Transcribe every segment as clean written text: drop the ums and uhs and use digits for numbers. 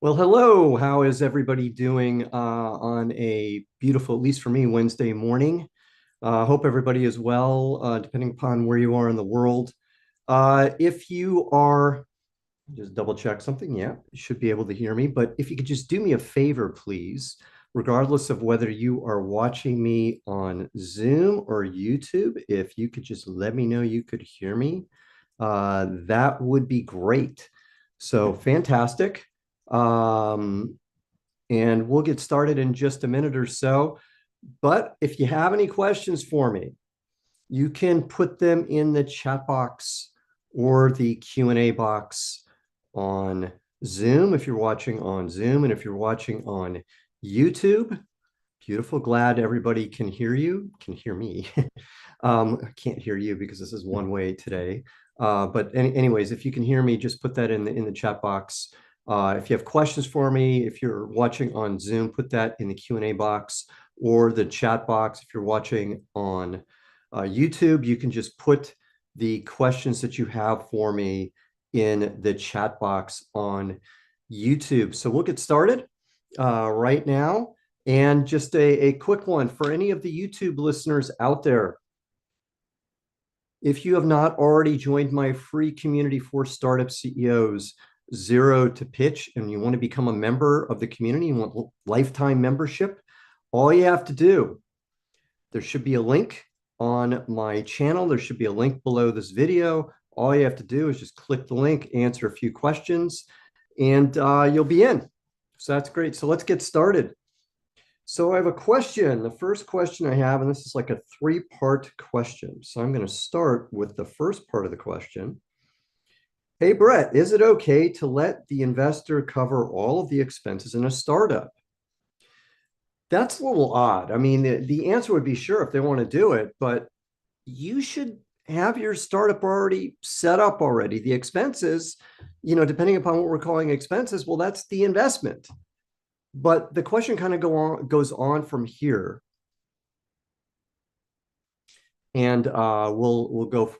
Well, hello. How is everybody doing on a beautiful, at least for me, Wednesday morning? Hope everybody is well, depending upon where you are in the world. If you are, just double check something. Yeah, you should be able to hear me. But if you could just do me a favor, please, regardless of whether you are watching me on Zoom or YouTube, if you could just let me know you could hear me, that would be great. So fantastic. Um, and we'll get started in just a minute or so. But if you have any questions for me, you can put them in the chat box or the Q&A box on Zoom if you're watching on Zoom, and if you're watching on YouTube. Beautiful. Glad everybody can hear you, can hear me. I can't hear you because this is one way today. But anyways, if you can hear me, just put that in the chat box. If you have questions for me, if you're watching on Zoom, put that in the Q&A box or the chat box. If you're watching on YouTube, you can just put the questions that you have for me in the chat box on YouTube. So we'll get started right now. And just a quick one for any of the YouTube listeners out there. If you have not already joined my free community for startup CEOs, Zero to Pitch, and you want to become a member of the community, you want lifetime membership, all you have to do, there should be a link on my channel. There should be a link below this video. All you have to do is just click the link, answer a few questions, and you'll be in. So that's great. So let's get started. So I have a question. The first question I have, and this is like a three-part question. So I'm going to start with the first part of the question. Hey, Brett, is it okay to let the investor cover all of the expenses in a startup? That's a little odd. I mean, the answer would be sure if they want to do it, but you should have your startup already set up already. The expenses, depending upon what we're calling expenses, well, that's the investment. But the question kind of goes on from here, and we'll go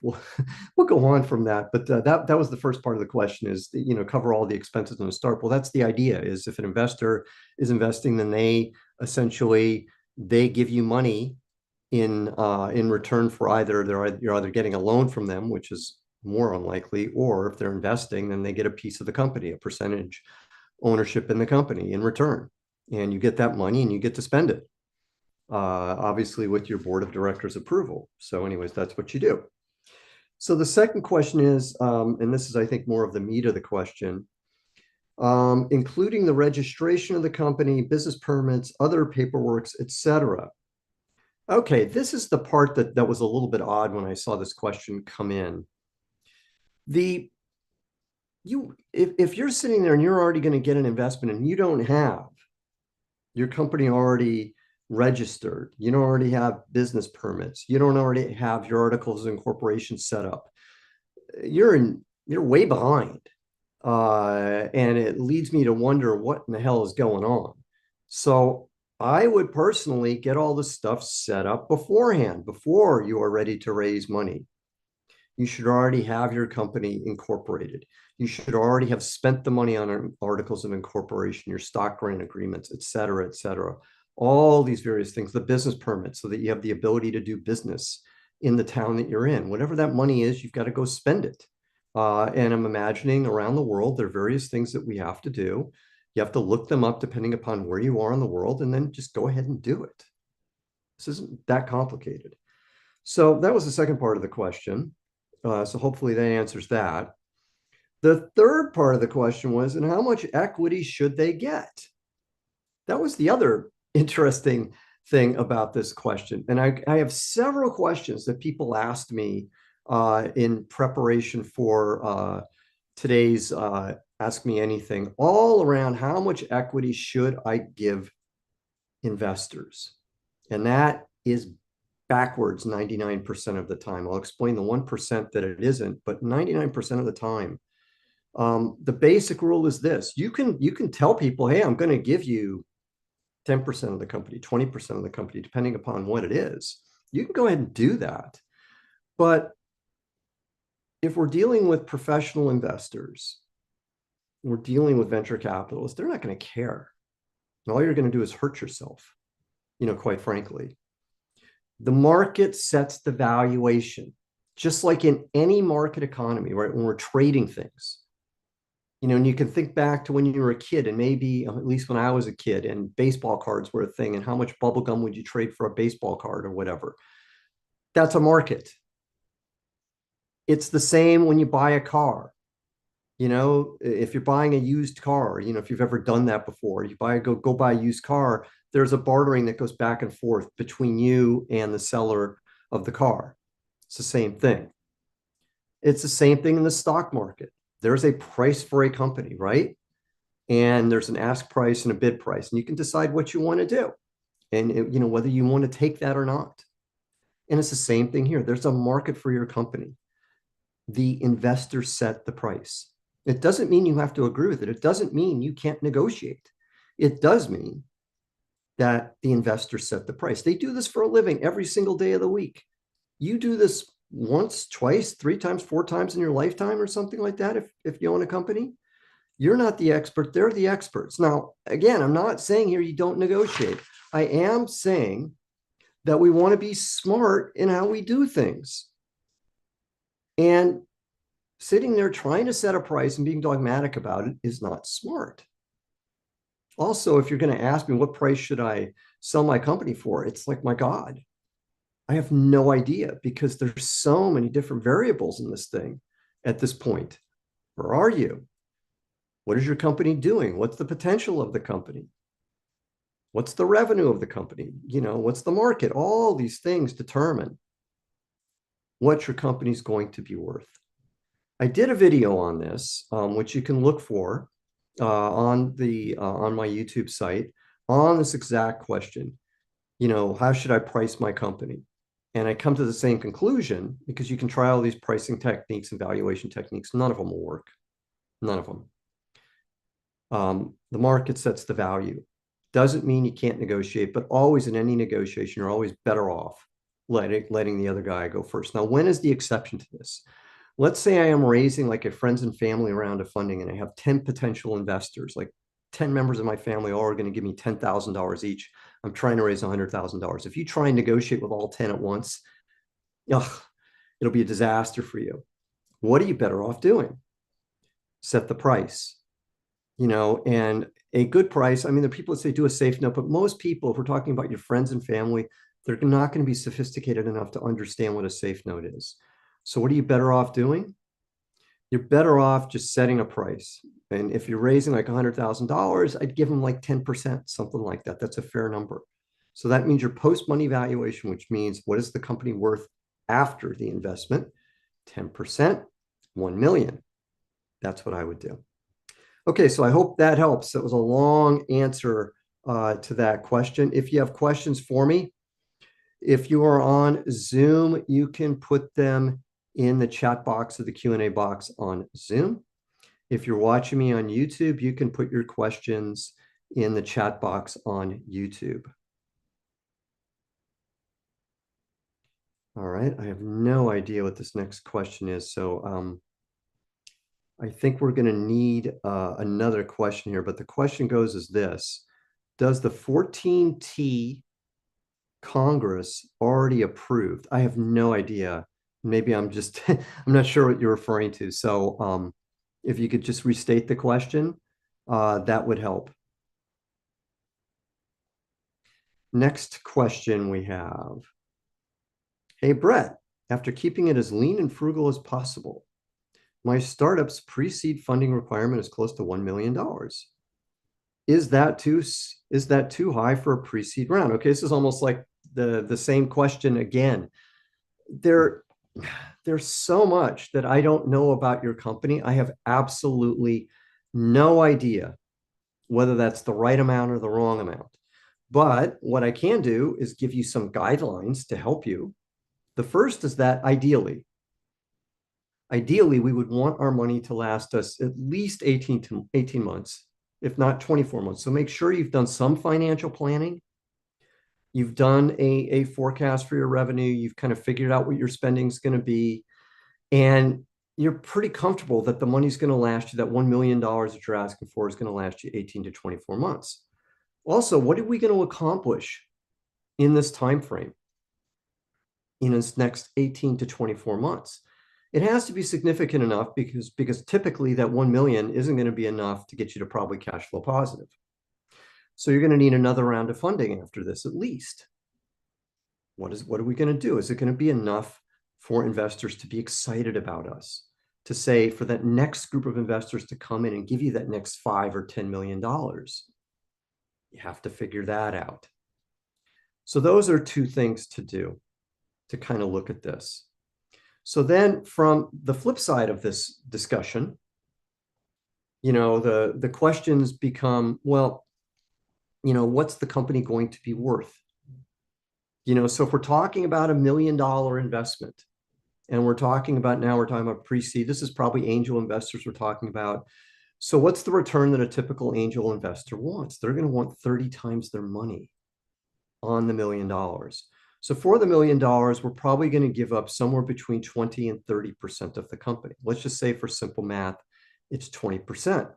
on from that. But that was the first part of the question: is cover all the expenses in the start. Well, that's the idea. Is if an investor is investing, then they give you money in return for you're either getting a loan from them, which is more unlikely, or if they're investing, then they get a piece of the company, a percentage ownership in the company in return, and you get that money and you get to spend it, obviously with your board of directors approval. So anyways, that's what you do. So the second question is, and this is, I think, more of the meat of the question, including the registration of the company, business permits, other paperwork, etc. Okay, this is the part that was a little bit odd when I saw this question come in. If you're sitting there and you're already going to get an investment and you don't have your company already registered, you don't already have business permits, you don't already have your articles of incorporation set up, you're way behind. And it leads me to wonder what in the hell is going on. So I would personally get all the stuff set up beforehand, before you are ready to raise money. You should already have your company incorporated. You should already have spent the money on articles of incorporation, your stock grant agreements, et cetera, et cetera. All these various things, the business permit, so that you have the ability to do business in the town that you're in. Whatever that money is, you've got to go spend it. And I'm imagining around the world, there are various things that we have to do. You have to look them up depending upon where you are in the world, and then just go ahead and do it. This isn't that complicated. So that was the second part of the question. So hopefully that answers that. The third part of the question was, and how much equity should they get? That was the other interesting thing about this question. And I have several questions that people asked me in preparation for today's Ask Me Anything, all around how much equity should I give investors? And that is backwards 99% of the time. I'll explain the 1% that it isn't, but 99% of the time. The basic rule is this: you can tell people, hey, I'm going to give you 10% of the company, 20% of the company, depending upon what it is. You can go ahead and do that. But if we're dealing with professional investors, we're dealing with venture capitalists. They're not going to care. And all you're going to do is hurt yourself, quite frankly. The market sets the valuation, just like in any market economy, right? When we're trading things, and you can think back to when you were a kid, and maybe at least when I was a kid, and baseball cards were a thing, and how much bubble gum would you trade for a baseball card or whatever? That's a market. It's the same when you buy a car. If you're buying a used car, if you've ever done that before, you go buy a used car, there's a bartering that goes back and forth between you and the seller of the car. It's the same thing. It's the same thing in the stock market. There's a price for a company, right? And there's an ask price and a bid price, and you can decide what you want to do, and whether you want to take that or not. And it's the same thing here. There's a market for your company. The investors set the price. It doesn't mean you have to agree with it. It doesn't mean you can't negotiate. It does mean that the investors set the price. They do this for a living every single day of the week. You do this once, twice, 3 times, 4 times in your lifetime or something like that. If you own a company, you're not the expert. They're the experts. Now, again, I'm not saying here you don't negotiate. I am saying that we want to be smart in how we do things. And sitting there trying to set a price and being dogmatic about it is not smart. Also, if you're going to ask me what price should I sell my company for, it's like, my God, I have no idea, because there's so many different variables in this thing at this point. Where are you? What is your company doing? What's the potential of the company? What's the revenue of the company? What's the market? All these things determine what your company's going to be worth. I did a video on this, which you can look for on my YouTube site, on this exact question. How should I price my company? And I come to the same conclusion, because you can try all these pricing techniques and valuation techniques. None of them will work. None of them. The market sets the value. Doesn't mean you can't negotiate, but always in any negotiation, you're always better off letting the other guy go first. Now, when is the exception to this? Let's say I am raising like a friends and family round of funding, and I have 10 potential investors, like 10 members of my family, all are going to give me $10,000 each. I'm trying to raise $100,000. If you try and negotiate with all 10 at once, it'll be a disaster for you. What are you better off doing? Set the price, and a good price. I mean, there are people that say do a safe note, but most people, if we're talking about your friends and family, they're not going to be sophisticated enough to understand what a safe note is. So what are you better off doing? You're better off just setting a price. And if you're raising like $100,000, I'd give them like 10%, something like that. That's a fair number. So that means your post-money valuation, which means what is the company worth after the investment? 10%, 1 million. That's what I would do. Okay, so I hope that helps. That was a long answer to that question. If you have questions for me, if you are on Zoom, you can put them in the chat box of the Q&A box on Zoom. If you're watching me on YouTube, you can put your questions in the chat box on YouTube. All right, I have no idea what this next question is, so I think we're going to need another question here, but the question goes as this: does the 14T Congress already approved? I have no idea. Maybe I'm just, I'm not sure what you're referring to. So if you could just restate the question, that would help. Next question we have. Hey, Brett, after keeping it as lean and frugal as possible, my startup's pre-seed funding requirement is close to $1 million. Is that too high for a pre-seed round? Okay, this is almost like the same question again. There's so much that I don't know about your company. I have absolutely no idea whether that's the right amount or the wrong amount. But what I can do is give you some guidelines to help you. The first is that ideally, we would want our money to last us at least 18 months, if not 24 months. So make sure you've done some financial planning. You've done a forecast for your revenue. You've kind of figured out what your spending is going to be. And you're pretty comfortable that the money's going to last you, that $1 million that you're asking for is going to last you 18 to 24 months. Also, what are we going to accomplish in this time frame, in this next 18 to 24 months? It has to be significant enough because typically that 1 million isn't going to be enough to get you to probably cash flow positive. So you're going to need another round of funding after this at least. What are we going to do? Is it going to be enough for investors to be excited about us? To say for that next group of investors to come in and give you that next $5 or $10 million? You have to figure that out. So those are two things to do to kind of look at this. So then from the flip side of this discussion, the questions become, well, what's the company going to be worth? So if we're talking about $1 million investment, and we're talking about pre-seed, this is probably angel investors we're talking about. So what's the return that a typical angel investor wants? They're going to want 30 times their money on the $1 million. So for the $1 million, we're probably going to give up somewhere between 20 and 30% of the company. Let's just say for simple math, it's 20%.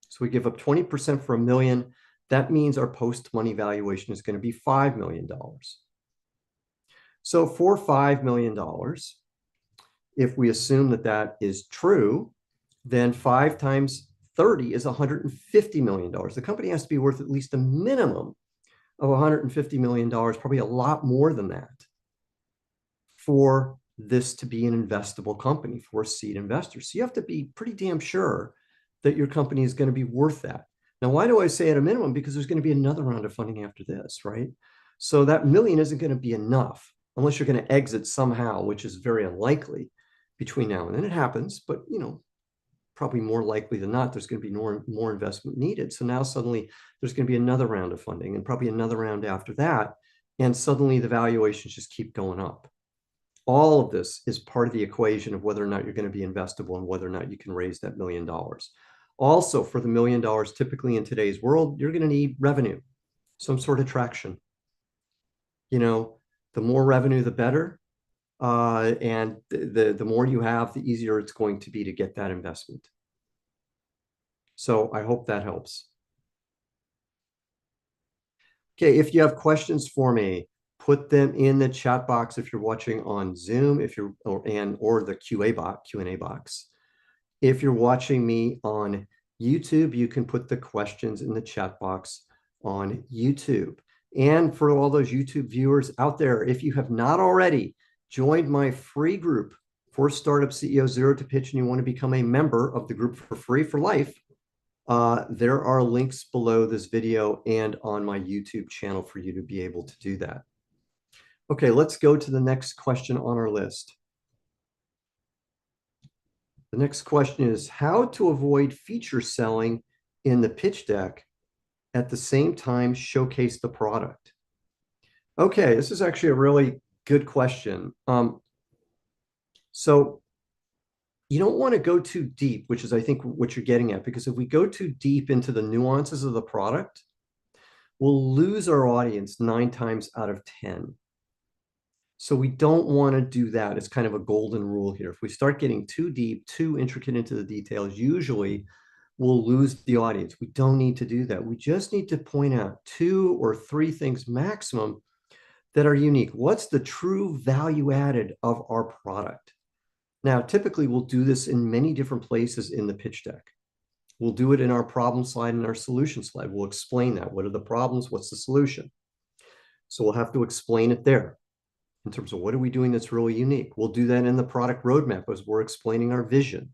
So we give up 20% for $1 million. That means our post-money valuation is going to be $5 million. So for $5 million, if we assume that that is true, then 5 times 30 is $150 million. The company has to be worth at least a minimum of $150 million, probably a lot more than that, for this to be an investable company for seed investors. So you have to be pretty damn sure that your company is going to be worth that. Now, why do I say at a minimum? Because there's going to be another round of funding after this, right? So that million isn't going to be enough unless you're going to exit somehow, which is very unlikely between now and then. It happens, but probably more likely than not, there's going to be more investment needed. So now suddenly there's going to be another round of funding and probably another round after that. And suddenly the valuations just keep going up. All of this is part of the equation of whether or not you're going to be investable and whether or not you can raise that $1 million. Also, for the $1 million, typically in today's world, you're going to need revenue, some sort of traction. The more revenue, the better. And the more you have, the easier it's going to be to get that investment. So I hope that helps. Okay, if you have questions for me, put them in the chat box if you're watching on Zoom, or the Q&A box. If you're watching me on YouTube, you can put the questions in the chat box on YouTube. And for all those YouTube viewers out there, if you have not already joined my free group for Startup CEO Zero to Pitch, and you want to become a member of the group for free for life, there are links below this video and on my YouTube channel for you to be able to do that. Okay, let's go to the next question on our list. The next question is how to avoid feature selling in the pitch deck at the same time showcase the product. Okay, this is actually a really good question. So you don't want to go too deep, which is, I think, what you're getting at, because if we go too deep into the nuances of the product, we'll lose our audience 9 times out of 10. So we don't want to do that. It's kind of a golden rule here. If we start getting too deep, too intricate into the details, usually we'll lose the audience. We don't need to do that. We just need to point out 2 or 3 things maximum that are unique. What's the true value added of our product? Now, typically we'll do this in many different places in the pitch deck. We'll do it in our problem slide and our solution slide. We'll explain that. What are the problems? What's the solution? So we'll have to explain it there in terms of what are we doing that's really unique. We'll do that in the product roadmap as we're explaining our vision.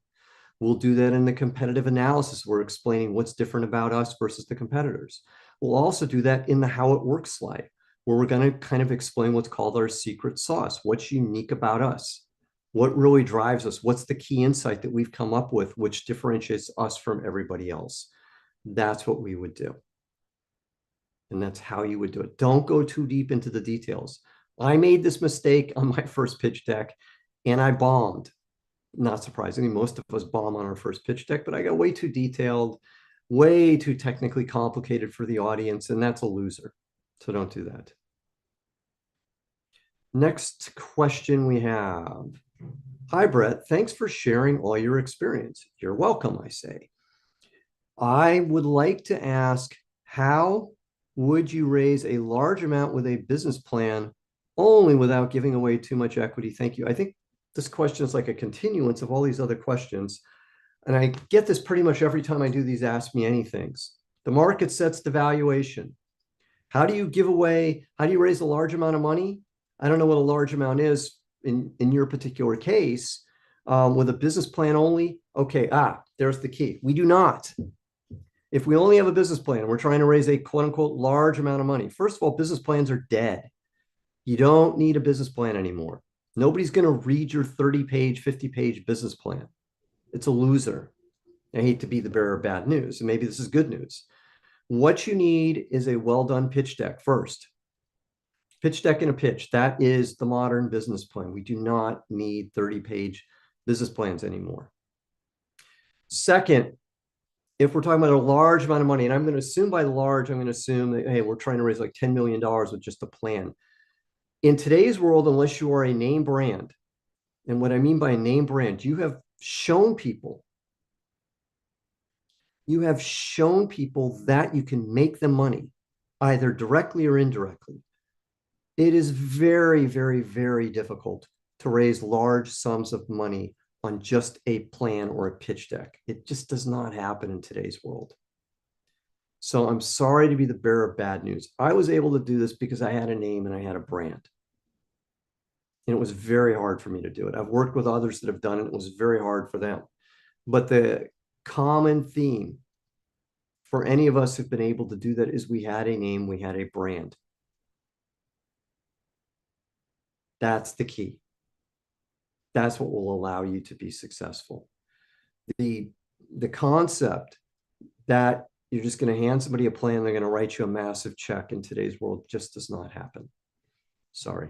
We'll do that in the competitive analysis. We're explaining what's different about us versus the competitors. We'll also do that in the how it works slide, where we're going to kind of explain what's called our secret sauce. What's unique about us? What really drives us? What's the key insight that we've come up with, which differentiates us from everybody else? That's what we would do. And that's how you would do it. Don't go too deep into the details. I made this mistake on my first pitch deck and I bombed. Not surprisingly, most of us bomb on our first pitch deck, but I got way too detailed, way too technically complicated for the audience, and that's a loser. So don't do that. Next question we have. Hi, Brett. Thanks for sharing all your experience. You're welcome, I say. I would like to ask, how would you raise a large amount with a business plan only without giving away too much equity? Thank you. I think this question is like a continuance of all these other questions. And I get this pretty much every time I do these Ask Me Anythings. The market sets the valuation. How do you give away? How do you raise a large amount of money? I don't know what a large amount is in your particular case. With a business plan only, okay, there's the key. We do not. If we only have a business plan and we're trying to raise a quote unquote large amount of money, first of all, business plans are dead. You don't need a business plan anymore. Nobody's going to read your 30-page, 50-page business plan. It's a loser. I hate to be the bearer of bad news, and maybe this is good news. What you need is a well-done pitch deck first. Pitch deck and a pitch. That is the modern business plan. We do not need 30-page business plans anymore. Second, if we're talking about a large amount of money, and I'm going to assume by large, I'm going to assume that, hey, we're trying to raise like $10 million with just a plan. In today's world, unless you are a name brand, and what I mean by a name brand, you have shown people that you can make them money, either directly or indirectly. It is very, very, very difficult to raise large sums of money on just a plan or a pitch deck. It just does not happen in today's world. So I'm sorry to be the bearer of bad news. I was able to do this because I had a name and I had a brand. And it was very hard for me to do it. I've worked with others that have done it. It was very hard for them. But the common theme for any of us who've been able to do that is we had a name, we had a brand. That's the key. That's what will allow you to be successful. The concept that you're just going to hand somebody a plan, they're going to write you a massive check in today's world just does not happen. Sorry.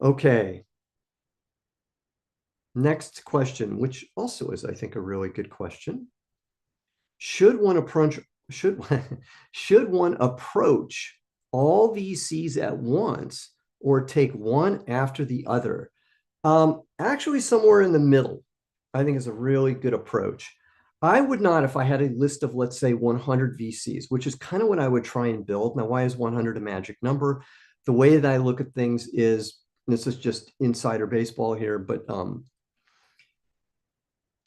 Okay. Next question, which also is, I think, a really good question. Should one approach all VCs at once or take one after the other? Actually, somewhere in the middle, I think is a really good approach. I would not, if I had a list of, let's say, 100 VCs, which is kind of what I would try and build. Now, why is 100 a magic number? The way that I look at things is, this is just insider baseball here, but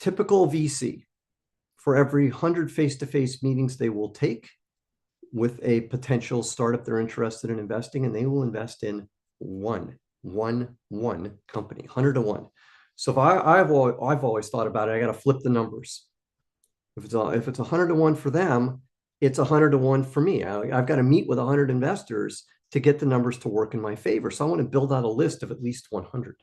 typical VC, for every 100 face-to-face meetings they will take with a potential startup they're interested in investing in, they will invest in one company, 100 to 1. So if I've always thought about it, I got to flip the numbers. If it's 100 to 1 for them, it's 100 to 1 for me. I've got to meet with 100 investors to get the numbers to work in my favor. So I want to build out a list of at least 100.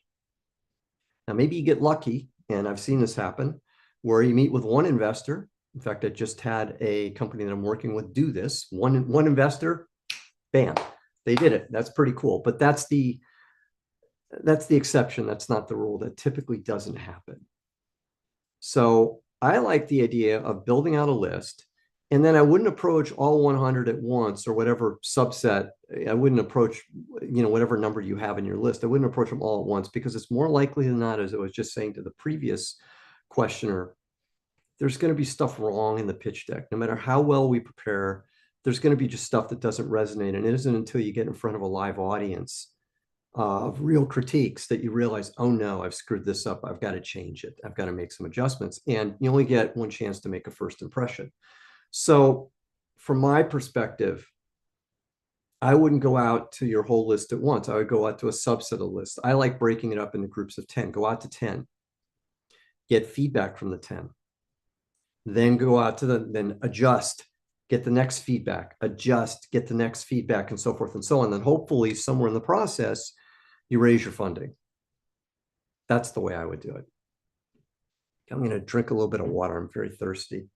Now, maybe you get lucky, and I've seen this happen, where you meet with one investor. In fact, I just had a company that I'm working with do this. One investor, bam, they did it. That's pretty cool. But that's the exception. That's not the rule. That typically doesn't happen. So I like the idea of building out a list, and then I wouldn't approach all 100 at once or whatever subset. I wouldn't approach, whatever number you have in your list. I wouldn't approach them all at once, because it's more likely than not, as I was just saying to the previous questioner, there's going to be stuff wrong in the pitch deck. No matter how well we prepare, there's going to be just stuff that doesn't resonate. And it isn't until you get in front of a live audience of real critiques that you realize, oh no, I've screwed this up. I've got to change it. I've got to make some adjustments. And you only get one chance to make a first impression. So from my perspective, I wouldn't go out to your whole list at once. I would go out to a subset of the list. I like breaking it up into groups of 10. Go out to 10. Get feedback from the 10. Then go out to then adjust, get the next feedback, adjust, get the next feedback, and so forth and so on. Then hopefully somewhere in the process, you raise your funding. That's the way I would do it. I'm going to drink a little bit of water. I'm very thirsty.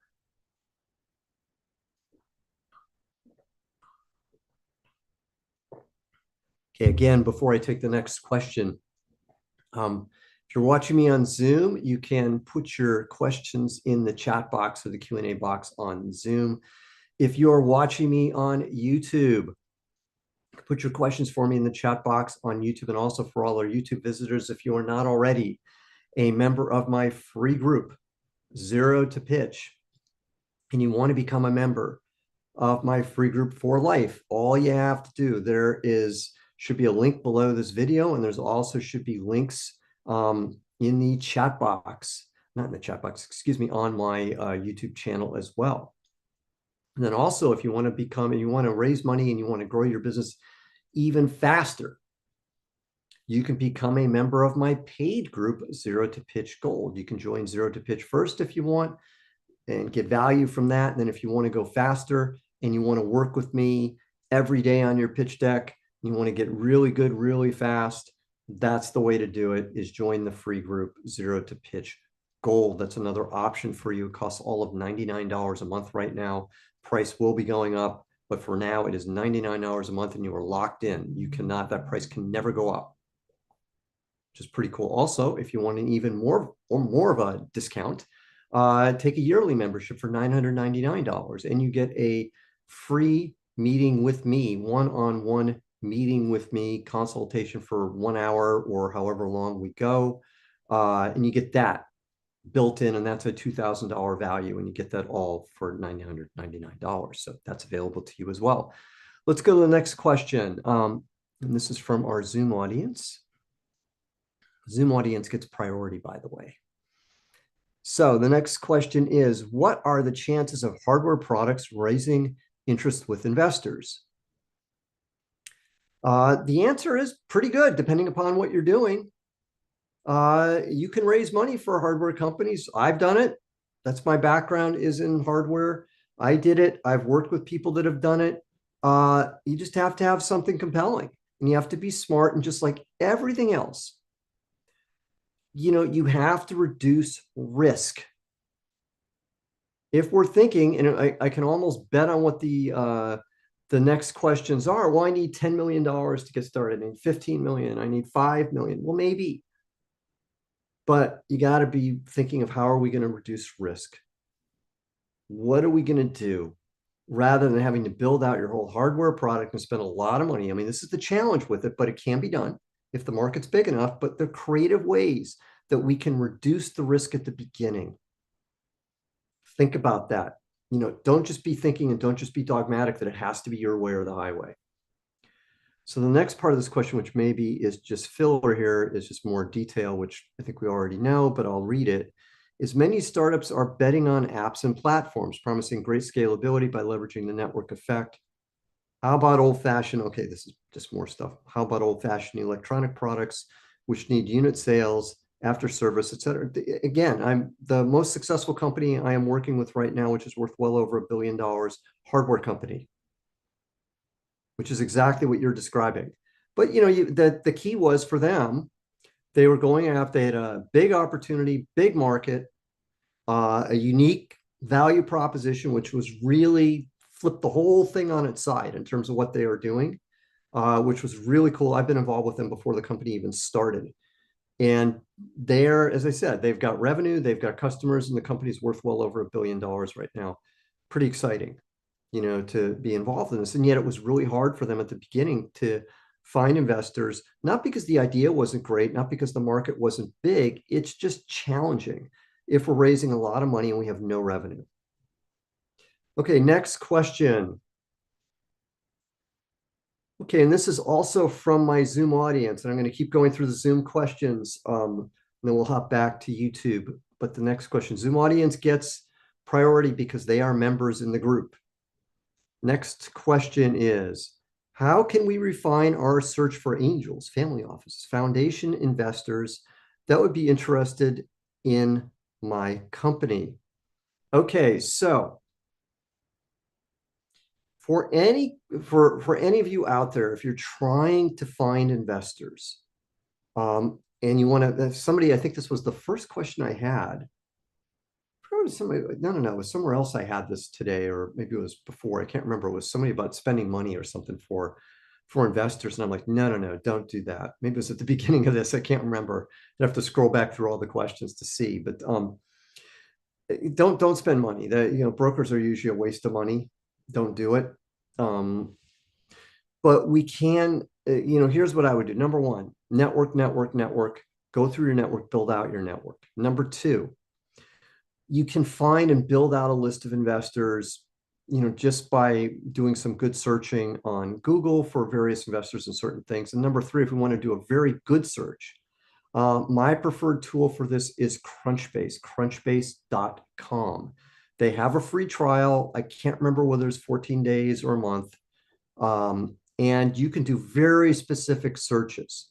Okay, again, before I take the next question, if you're watching me on Zoom, you can put your questions in the chat box or the Q&A box on Zoom. If you're watching me on YouTube, Put your questions for me in the chat box on YouTube, and also for all our YouTube visitors, if you are not already a member of my free group, Zero to Pitch, and you want to become a member of my free group for life, all you have to do, should be a link below this video, and there's also should be links in the chat box, not in the chat box, excuse me, on my YouTube channel as well. And then also, if you want to raise money and you want to grow your business even faster, you can become a member of my paid group, Zero to Pitch Gold. You can join Zero to Pitch first if you want and get value from that. And then if you want to go faster and you want to work with me every day on your pitch deck, you want to get really good, really fast, that's the way to do it, is join the free group, Zero to Pitch Gold. That's another option for you. It costs all of $99 a month right now. Price will be going up, but for now it is $99 a month and you are locked in. That price can never go up, which is pretty cool. Also, if you want an even more of a discount, take a yearly membership for $999 and you get a free meeting with me, one-on-one meeting with me, consultation for 1 hour or however long we go. And you get that built in, and that's a $2,000 value, and you get that all for $999. So that's available to you as well. Let's go to the next question. And this is from our Zoom audience. Zoom audience gets priority, by the way. So the next question is, what are the chances of hardware products raising interest with investors? The answer is pretty good, depending upon what you're doing. You can raise money for hardware companies. I've done it. That's my background, is in hardware. I did it. I've worked with people that have done it. You just have to have something compelling, and you have to be smart, and just like everything else, you have to reduce risk. If we're thinking, and I can almost bet on what the next questions are. Well, I need $10 million to get started. I need 15 million. I need 5 million. Well, maybe. But you got to be thinking of, how are we going to reduce risk? What are we going to do, rather than having to build out your whole hardware product and spend a lot of money? I mean, this is the challenge with it, but it can be done if the market's big enough. But there are creative ways that we can reduce the risk at the beginning. Think about that. Don't just be thinking, and don't just be dogmatic that it has to be your way or the highway. So the next part of this question, which maybe is just filler here, is just more detail, which I think we already know, but I'll read it, is many startups are betting on apps and platforms, promising great scalability by leveraging the network effect. How about old-fashioned, okay, this is just more stuff. How about old-fashioned electronic products, which need unit sales, after service, et cetera? Again, I'm the most successful company I am working with right now, which is worth well over $1 billion, hardware company, which is exactly what you're describing. But the key was, for them, they were going after, they had a big opportunity, big market, a unique value proposition, which was really flipped the whole thing on its side in terms of what they are doing, which was really cool. I've been involved with them before the company even started. And they're, as I said, they've got revenue, they've got customers, and the company's worth well over $1 billion right now. Pretty exciting, to be involved in this. And yet it was really hard for them at the beginning to find investors, not because the idea wasn't great, not because the market wasn't big. It's just challenging if we're raising a lot of money and we have no revenue. Okay, next question. Okay, and this is also from my Zoom audience, and I'm going to keep going through the Zoom questions, and then we'll hop back to YouTube. But the next question, Zoom audience gets priority because they are members in the group. Next question is, how can we refine our search for angels, family offices, foundation investors that would be interested in my company? Okay, so for any of you out there, if you're trying to find investors, and you want to, somebody, I think this was the first question I had. Probably somebody, no, it was somewhere else I had this today, or maybe it was before. I can't remember. It was somebody about spending money or something for investors, and I'm like, no, don't do that. Maybe it was at the beginning of this. I can't remember. I have to scroll back through all the questions to see. But don't spend money. Brokers are usually a waste of money. Don't do it. But but we can, here's what I would do. Number one, network, network, network. Go through your network, build out your network. Number two, you can find and build out a list of investors, just by doing some good searching on Google for various investors in certain things. And number three, if we want to do a very good search, my preferred tool for this is Crunchbase, crunchbase.com. They have a free trial. I can't remember whether it's 14 days or a month. And you can do very specific searches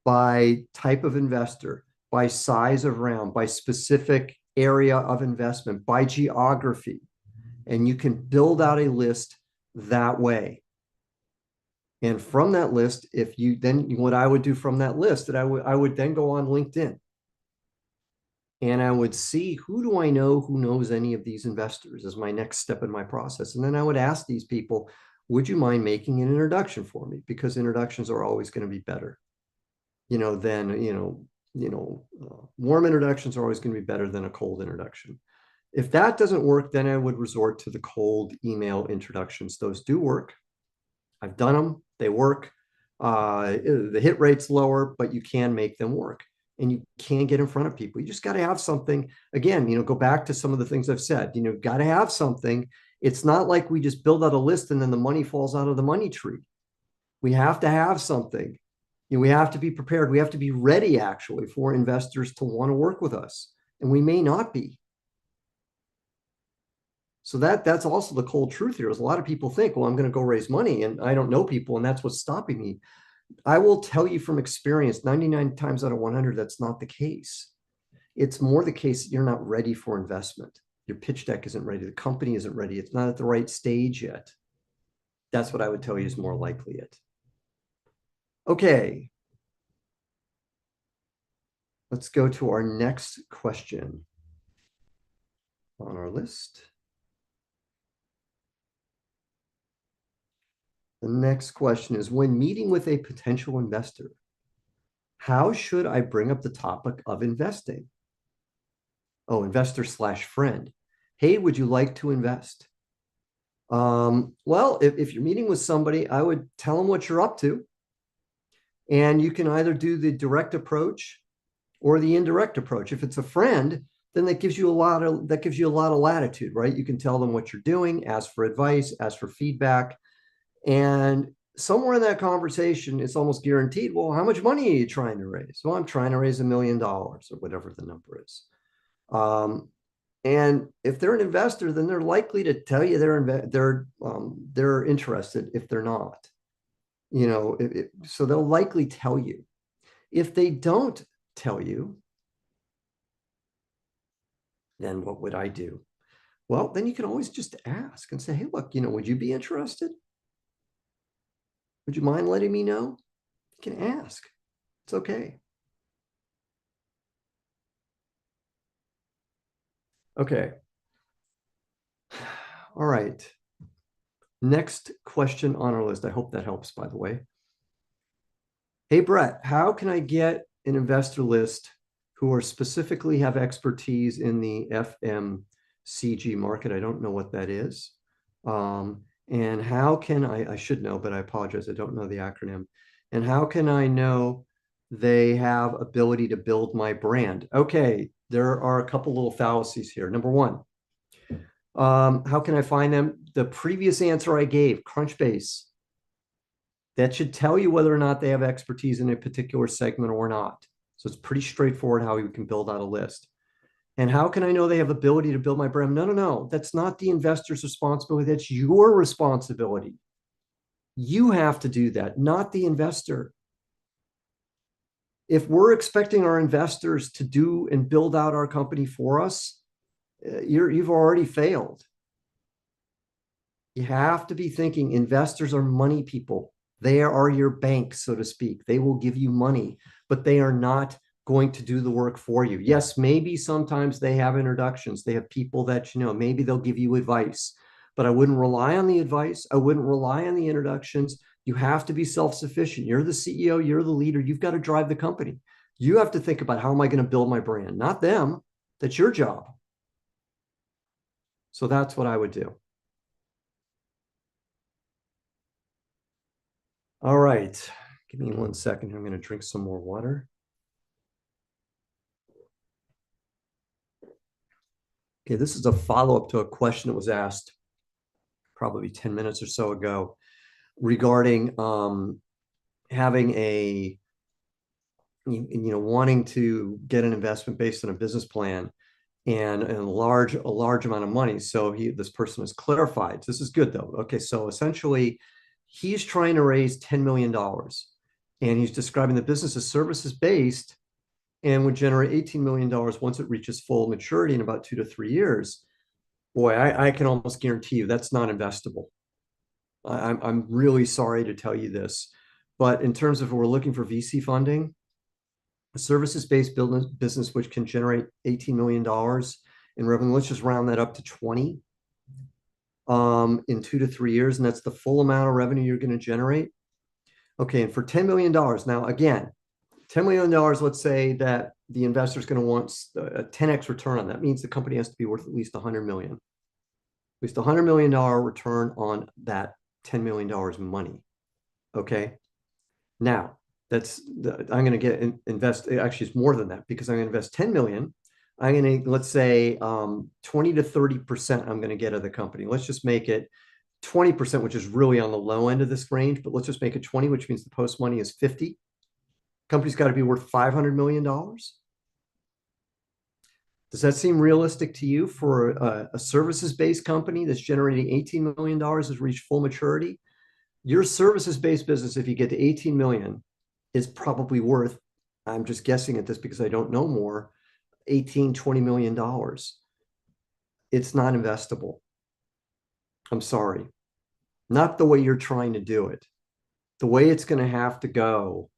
by type of investor, by size of round, by specific area of investment, by geography. And you can build out a list that way. And from that list, what I would do from that list, that I would then go on LinkedIn and I would see, who do I know who knows any of these investors, as my next step in my process. And then I would ask these people, would you mind making an introduction for me? Because introductions are always going to be better, warm introductions are always going to be better than a cold introduction. If that doesn't work, then I would resort to the cold email introductions. Those do work. I've done them. They work. The hit rate's lower, but you can make them work and you can get in front of people. You just got to have something. Again, go back to some of the things I've said, got to have something. It's not like we just build out a list and then the money falls out of the money tree. We have to have something. We have to be prepared. We have to be ready, actually, for investors to want to work with us. And we may not be. So that's also the cold truth here, is a lot of people think, well, I'm going to go raise money and I don't know people, and that's what's stopping me. I will tell you from experience, 99 times out of 100, that's not the case. It's more the case that you're not ready for investment. Your pitch deck isn't ready. The company isn't ready. It's not at the right stage yet. That's what I would tell you is more likely it. Okay. Let's go to our next question on our list. The next question is, when meeting with a potential investor, how should I bring up the topic of investing? Oh, investor/friend. Hey, would you like to invest? Well, if you're meeting with somebody, I would tell them what you're up to. And you can either do the direct approach or the indirect approach. If it's a friend, then that gives you a lot of latitude, right? You can tell them what you're doing, ask for advice, ask for feedback. And somewhere in that conversation, it's almost guaranteed, well, how much money are you trying to raise? Well, I'm trying to raise $1 million or whatever the number is. And if they're an investor, then they're likely to tell you they're interested. If they're not, so they'll likely tell you. If they don't tell you, then what would I do? Well, then you can always just ask and say, hey, look, would you be interested? Would you mind letting me know? You can ask. It's okay. Okay. All right. Next question on our list. I hope that helps, by the way. Hey, Brett, how can I get an investor list who are specifically have expertise in the FMCG market? I don't know what that is. And how can I should know, but I apologize, I don't know the acronym. And how can I know they have ability to build my brand? Okay, there are a couple little fallacies here. Number one, how can I find them? The previous answer I gave, Crunchbase, that should tell you whether or not they have expertise in a particular segment or not. So it's pretty straightforward how you can build out a list. And how can I know they have ability to build my brand? No. That's not the investor's responsibility. That's your responsibility. You have to do that, not the investor. If we're expecting our investors to do and build out our company for us, you've already failed. You have to be thinking investors are money people. They are your bank, so to speak. They will give you money, but they are not going to do the work for you. Yes, maybe sometimes they have introductions. They have people that maybe they'll give you advice, but I wouldn't rely on the advice. I wouldn't rely on the introductions. You have to be self-sufficient. You're the CEO, you're the leader. You've got to drive the company. You have to think about, how am I going to build my brand? Not them. That's your job. So that's what I would do. All right. Give me 1 second. I'm going to drink some more water. Okay, this is a follow-up to a question that was asked probably 10 minutes or so ago regarding having wanting to get an investment based on a business plan and a large amount of money. So this person has clarified. This is good though. Okay, so essentially he's trying to raise $10 million and he's describing the business as services based and would generate $18 million once it reaches full maturity in about 2 to 3 years. Boy, I can almost guarantee you that's not investable. I'm really sorry to tell you this, but in terms of we're looking for VC funding, a services-based business which can generate $18 million in revenue, let's just round that up to 20 in 2 to 3 years, and that's the full amount of revenue you're going to generate. Okay, and for $10 million, now again, $10 million, let's say that the investor is going to want a 10x return on that. Means the company has to be worth at least $100 million. At least $100 million return on that $10 million money. Okay. Now, I'm going to invest, actually it's more than that because I'm going to invest 10 million. I'm going to, let's say 20 to 30% I'm going to get of the company. Let's just make it 20%, which is really on the low end of this range, but let's just make it 20, which means the post money is 50. Company's got to be worth $500 million. Does that seem realistic to you for a services-based company that's generating $18 million has reached full maturity? Your services-based business, if you get to 18 million, is probably worth, I'm just guessing at this because I don't know more, 18, $20 million. It's not investable. I'm sorry. Not the way you're trying to do it. The way it's going to have to go,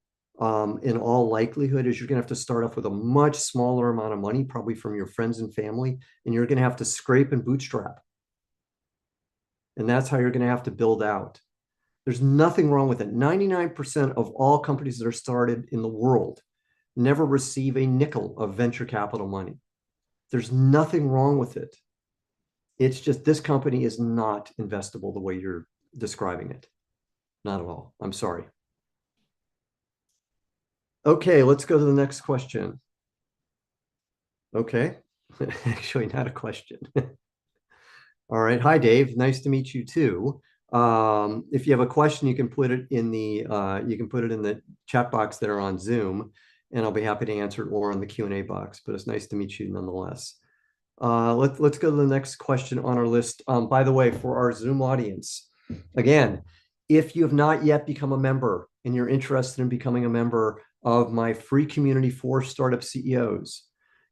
in all likelihood, is you're going to have to start off with a much smaller amount of money, probably from your friends and family, and you're going to have to scrape and bootstrap. And that's how you're going to have to build out. There's nothing wrong with it. 99% of all companies that are started in the world never receive a nickel of venture capital money. There's nothing wrong with it. It's just this company is not investable the way you're describing it. Not at all. I'm sorry. Okay, let's go to the next question. Okay, actually not a question. All right. Hi, Dave. Nice to meet you too. If you have a question, you can put it in the chat box that are on Zoom, and I'll be happy to answer it, or on the Q&A box. But it's nice to meet you nonetheless. Let's go to the next question on our list. By the way, for our Zoom audience, again, if you have not yet become a member and you're interested in becoming a member of my free community for startup CEOs,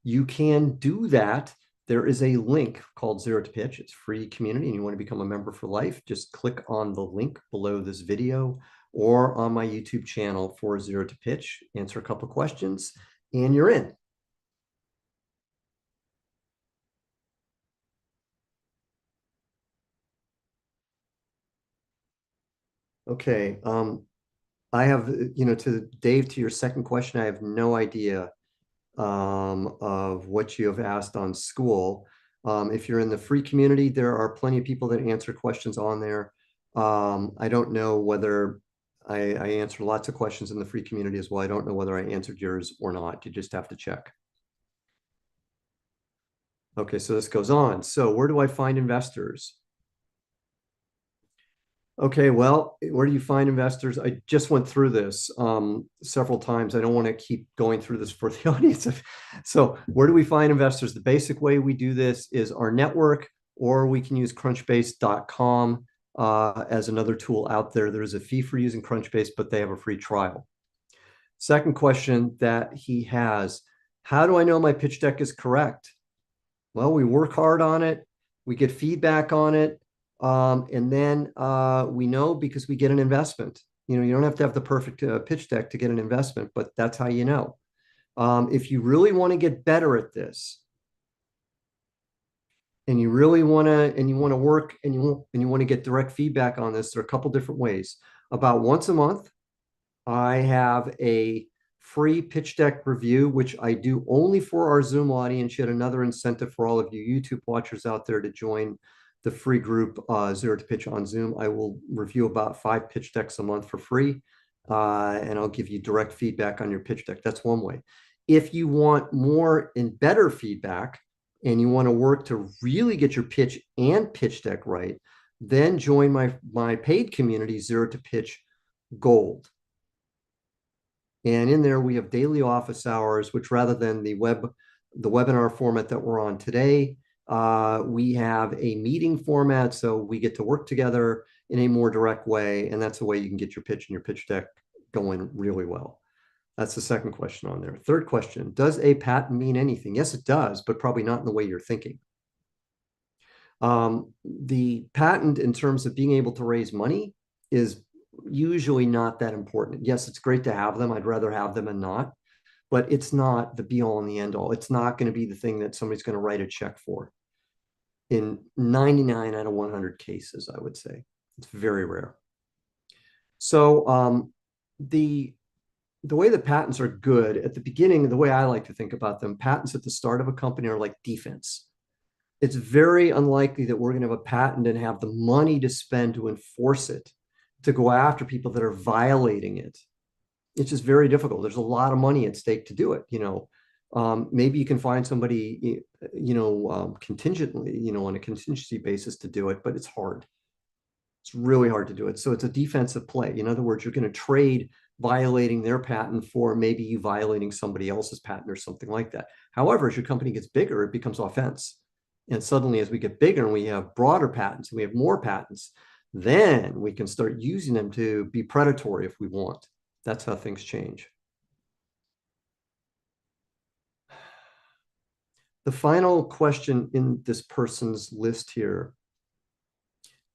you can do that. There is a link called Zero to Pitch. It's free community, and you want to become a member for life, just click on the link below this video or on my YouTube channel for Zero to Pitch, answer a couple of questions, and you're in. Okay. I have, to Dave, to your second question, I have no idea of what you have asked on school. If you're in the free community, there are plenty of people that answer questions on there. I don't know whether I answer lots of questions in the free community as well. I don't know whether I answered yours or not. You just have to check. Okay, so this goes on. So where do I find investors? Okay, well, where do you find investors? I just went through this several times. I don't want to keep going through this for the audience. So where do we find investors? The basic way we do this is our network, or we can use crunchbase.com as another tool out there. There's a fee for using Crunchbase, but they have a free trial. Second question that he has, how do I know my pitch deck is correct? Well, we work hard on it. We get feedback on it. And then we know because we get an investment. You don't have to have the perfect pitch deck to get an investment, but that's how you know. If you really want to get better at this, and you really want to, work, and you want to get direct feedback on this, there are a couple different ways. About once a month, I have a free pitch deck review, which I do only for our Zoom audience. Yet another incentive for all of you YouTube watchers out there to join the free group, Zero to Pitch on Zoom. I will review about 5 pitch decks a month for free, and I'll give you direct feedback on your pitch deck. That's one way. If you want more and better feedback, and you want to work to really get your pitch and pitch deck right, then join my paid community, Zero to Pitch Gold. And in there, we have daily office hours, which rather than the webinar format that we're on today, we have a meeting format. So we get to work together in a more direct way. And that's the way you can get your pitch and your pitch deck going really well. That's the second question on there. Third question, does a patent mean anything? Yes, it does, but probably not in the way you're thinking. The patent in terms of being able to raise money is usually not that important. Yes, it's great to have them. I'd rather have them than not, but it's not the be all and the end all. It's not going to be the thing that somebody's going to write a check for. In 99 out of 100 cases, I would say. It's very rare. So the way the patents are good at the beginning, the way I like to think about them, patents at the start of a company are like defense. It's very unlikely that we're going to have a patent and have the money to spend to enforce it, to go after people that are violating it. It's just very difficult. There's a lot of money at stake to do it. Maybe you can find somebody, contingently, on a contingency basis to do it, but it's hard. It's really hard to do it. So it's a defensive play. In other words, you're going to trade violating their patent for maybe you violating somebody else's patent or something like that. However, as your company gets bigger, it becomes offense. And suddenly, as we get bigger and we have broader patents, and we have more patents, then we can start using them to be predatory if we want. That's how things change. The final question in this person's list here: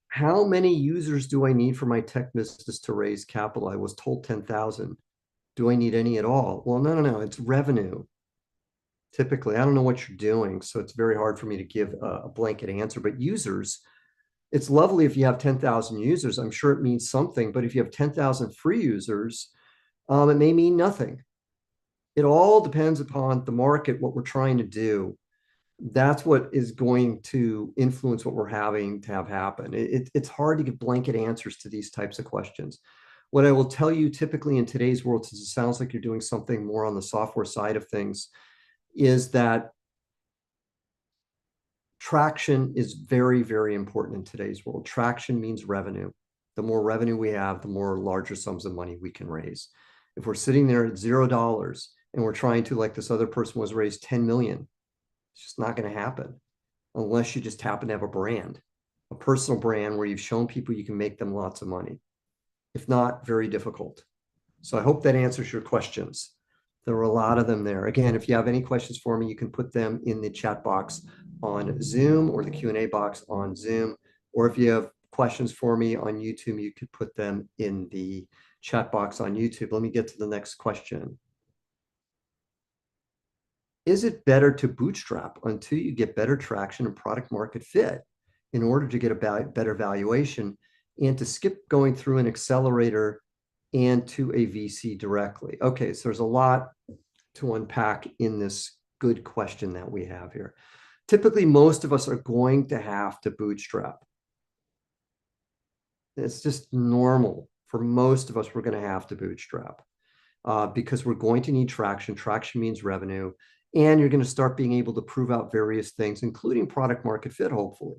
how many users do I need for my tech business to raise capital? I was told 10,000. Do I need any at all? Well, no. It's revenue. Typically, I don't know what you're doing, so it's very hard for me to give a blanket answer. But users, it's lovely if you have 10,000 users. I'm sure it means something. But if you have 10,000 free users, it may mean nothing. It all depends upon the market, what we're trying to do. That's what is going to influence what we're having to have happen. It's hard to give blanket answers to these types of questions. What I will tell you typically in today's world, since it sounds like you're doing something more on the software side of things, is that traction is very, very important in today's world. Traction means revenue. The more revenue we have, the more larger sums of money we can raise. If we're sitting there at $0 and we're trying to, like this other person was, raise 10 million, it's just not going to happen unless you just happen to have a brand, a personal brand where you've shown people you can make them lots of money. If not, very difficult. So I hope that answers your questions. There were a lot of them there. Again, if you have any questions for me, you can put them in the chat box on Zoom or the Q&A box on Zoom. Or if you have questions for me on YouTube, you could put them in the chat box on YouTube. Let me get to the next question. Is it better to bootstrap until you get better traction and product market fit in order to get a better valuation, and to skip going through an accelerator and to a VC directly? Okay, so there's a lot to unpack in this good question that we have here. Typically, most of us are going to have to bootstrap. It's just normal. For most of us, we're going to have to bootstrap because we're going to need traction. Traction means revenue. And you're going to start being able to prove out various things, including product market fit, hopefully.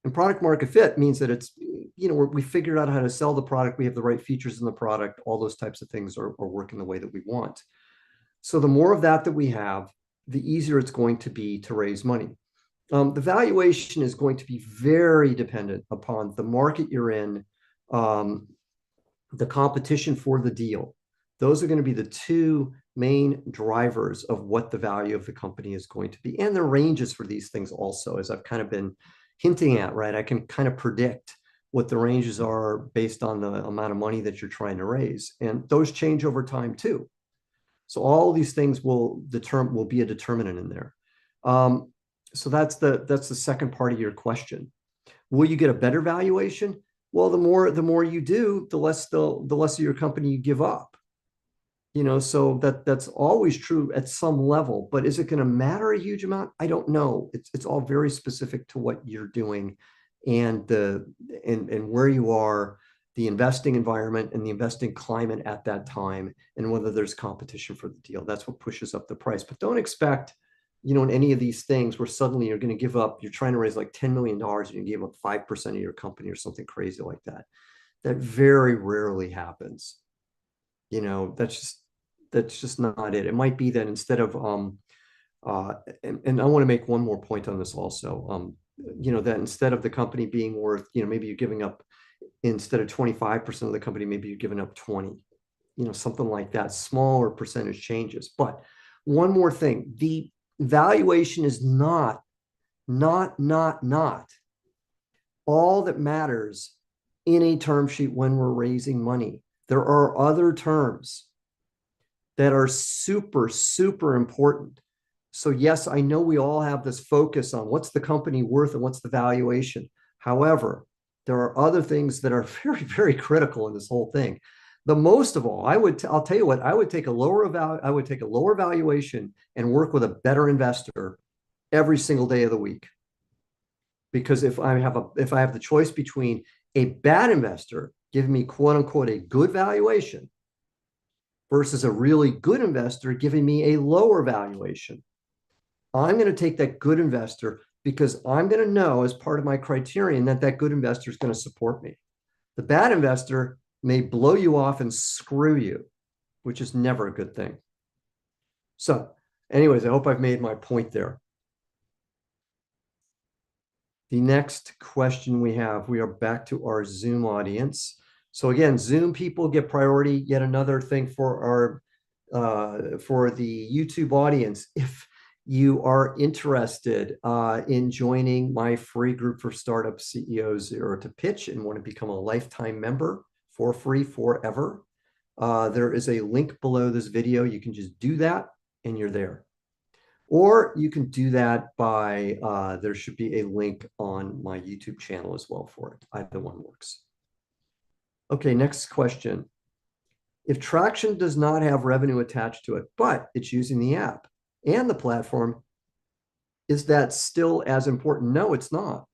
And product market fit means that it's, we figured out how to sell the product. We have the right features in the product. All those types of things are working the way that we want. So the more of that we have, the easier it's going to be to raise money. The valuation is going to be very dependent upon the market you're in, the competition for the deal. Those are going to be the two main drivers of what the value of the company is going to be, and the ranges for these things also, as I've kind of been hinting at, right? I can kind of predict what the ranges are based on the amount of money that you're trying to raise, and those change over time too. So all these things will be a determinant in there. So that's the second part of your question. Will you get a better valuation? Well, the more you do, the less of your company you give up. So that's always true at some level, but is it going to matter a huge amount? I don't know. It's all very specific to what you're doing and and where you are, the investing environment and the investing climate at that time, and whether there's competition for the deal. That's what pushes up the price. But don't expect, in any of these things where suddenly you're going to give up, you're trying to raise like $10 million and you give up 5% of your company or something crazy like that. That very rarely happens. That's just not it. It might be that instead of and I want to make one more point on this also. That instead of the company being worth, maybe you're giving up, instead of 25% of the company, maybe you're giving up 20, something like that, smaller percentage changes. But one more thing, the valuation is not all that matters in a term sheet when we're raising money. There are other terms that are super, super important. So yes, I know we all have this focus on what's the company worth and what's the valuation. However, there are other things that are very, very critical in this whole thing. The most of all, I'll tell you what, I would take a lower valuation and work with a better investor every single day of the week. Because if I have the choice between a bad investor giving me quote unquote a good valuation versus a really good investor giving me a lower valuation, I'm going to take that good investor because I'm going to know as part of my criterion that good investor is going to support me. The bad investor may blow you off and screw you, which is never a good thing. So anyways, I hope I've made my point there. The next question we are back to our Zoom audience. So again, Zoom people get priority. Yet another thing for the YouTube audience. If you are interested in joining my free group for startup CEOs Zero to Pitch and want to become a lifetime member for free forever, there is a link below this video. You can just do that and you're there. Or you can do that by, there should be a link on my YouTube channel as well for it. Either one works. Okay, next question. If Traction does not have revenue attached to it, but it's using the app and the platform, is that still as important? No, it's not.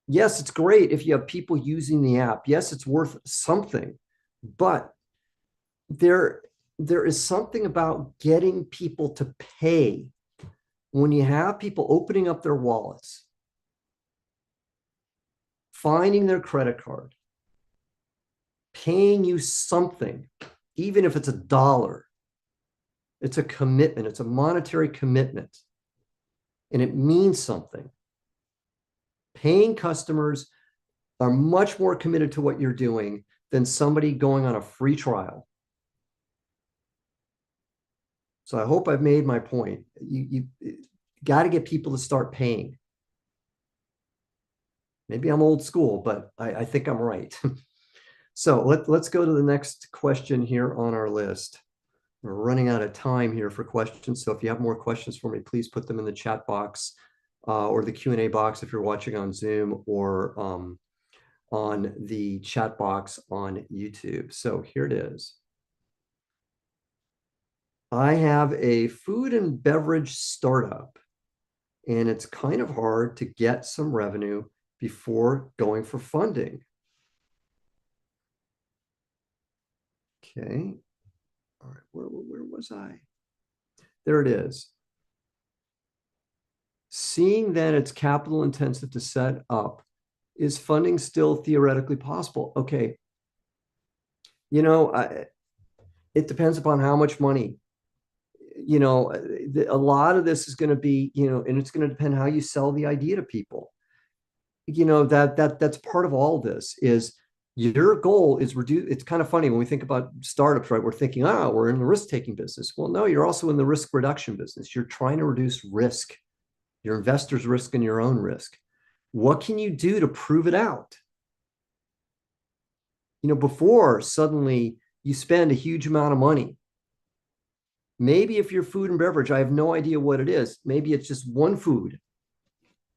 Yes, it's great if you have people using the app. Yes, it's worth something, but there is something about getting people to pay when you have people opening up their wallets, finding their credit card, paying you something, even if it's $1. It's a commitment. It's a monetary commitment, and it means something. Paying customers are much more committed to what you're doing than somebody going on a free trial. So I hope I've made my point. You got to get people to start paying. Maybe I'm old school, but I think I'm right. So let's go to the next question here on our list. We're running out of time here for questions. So if you have more questions for me, please put them in the chat box or the Q&A box if you're watching on Zoom, or on the chat box on YouTube. So here it is. I have a food and beverage startup, and it's kind of hard to get some revenue before going for funding. Okay. All right. Where was I? There it is. Seeing that it's capital intensive to set up, is funding still theoretically possible? Okay. It depends upon how much money. A lot of this is going to be, and it's going to depend how you sell the idea to people. That's part of all this is your goal is reduce. It's kind of funny when we think about startups, right? We're thinking, we're in the risk-taking business. Well, no, you're also in the risk reduction business. You're trying to reduce risk, your investors' risk and your own risk. What can you do to prove it out? Before suddenly you spend a huge amount of money. Maybe if you're food and beverage, I have no idea what it is. Maybe it's just one food.